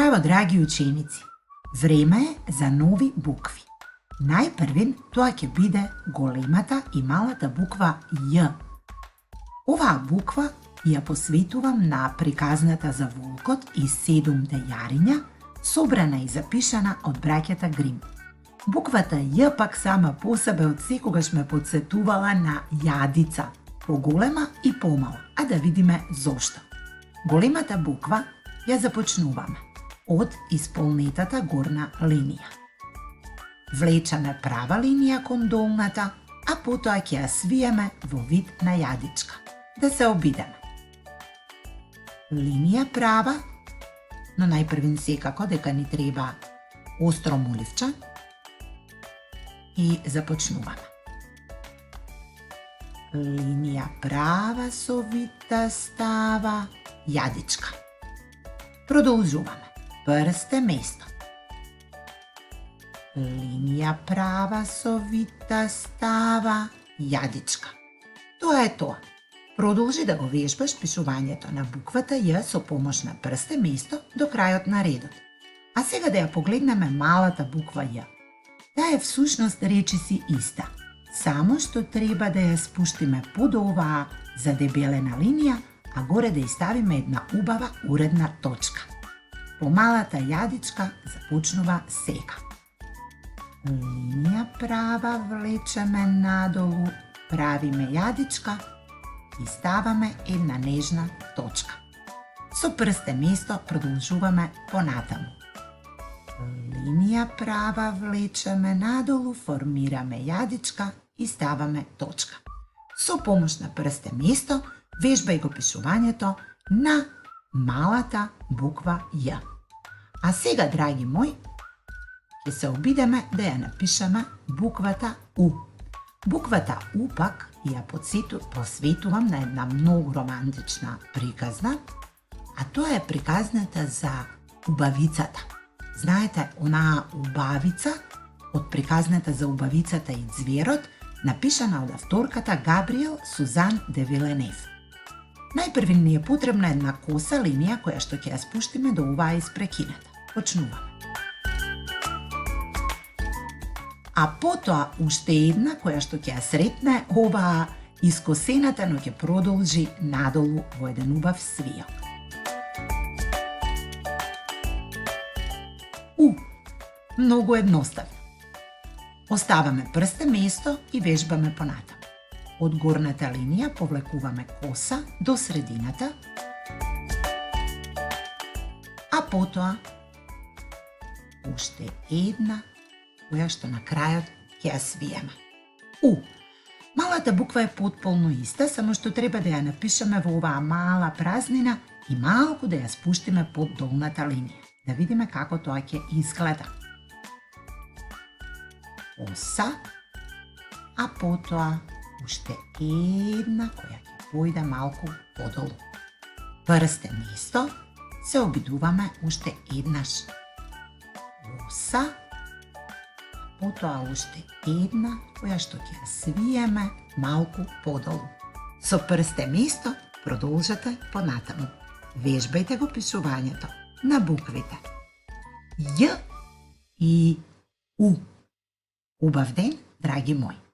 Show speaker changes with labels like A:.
A: Ево, драги ученици, време е за нови букви. Најпрвин тоа ќе биде големата и малата буква Ј. Оваа буква ја посветувам на приказната за волкот и 7 јариња, собрана и запишана од браќата Грим. Буквата Ј пак сама по себе од секогаш ме потсетувала на јадица, поголема и помала, а да видиме зошто. Големата буква ја започнуваме од исполнетата горна линија. Влечаме права линија кон долната, а потоа ќе ја свиеме во вид на јадичка. Да се обидеме. Линија права, но најпрвин секако дека ни треба остро моливче и започнуваме. Линија права со вид да става јадичка. Продолжуваме. Прсте место. Линија права со вид да става јадичка. Тоа е тоа. Продолжи да го вежбаш пишувањето на буквата Ј со помош на прсте место до крајот на редот. А сега да ја погледнеме малата буква Ј. Таа е всушност речиси иста, само што треба да ја спуштиме под оваа задебелена линија, а горе да ја ставиме една убава уредна точка. Помалата јадичка започнува сега. Линија права влечеме надолу, правиме јадичка и ставаме една нежна точка. Со прсте место продолжуваме понатаму. Линија права влечеме надолу, формираме јадичка и ставаме точка. Со помош на прсте место вежбај го пишувањето на малата буква Ј. А сега, драги мои, ќе се обидеме да ја напишеме буквата У. Буквата У пак ја посветувам на една многу романтична приказна, а тоа е приказната за убавицата. Знаете, онаа убавица од приказната за убавицата и ѕверот, напишана од авторката Габриел Сузан де Виленев. Најпрвин ни е потребна една коса линија која што ќе ја спуштиме до оваа испрекината. Почнуваме. А потоа уште една која што ќе ја сретне оваа искосената, но ќе продолжи надолу во еден убав свијок. У. Многу едноставно. Оставаме прсте место и вежбаме понатаму. Од горната линија повлекуваме коса до средината, а потоа уште една која што на крајот ќе ја свиеме. У. Малата буква е потполно иста, само што треба да ја напишеме во оваа мала празнина и малку да ја спуштиме под долната линија. Да видиме како тоа ќе изгледа. Коса, а потоа уште една која ќе појде малку подолу. Прсте место се обидуваме уште еднаш. Коса, а потоа уште една која што ќе свиеме малку подолу. Со прсте место продолжете понатаму. Вежбајте го пишувањето на буквите Ј и У. Убав ден, драги мои!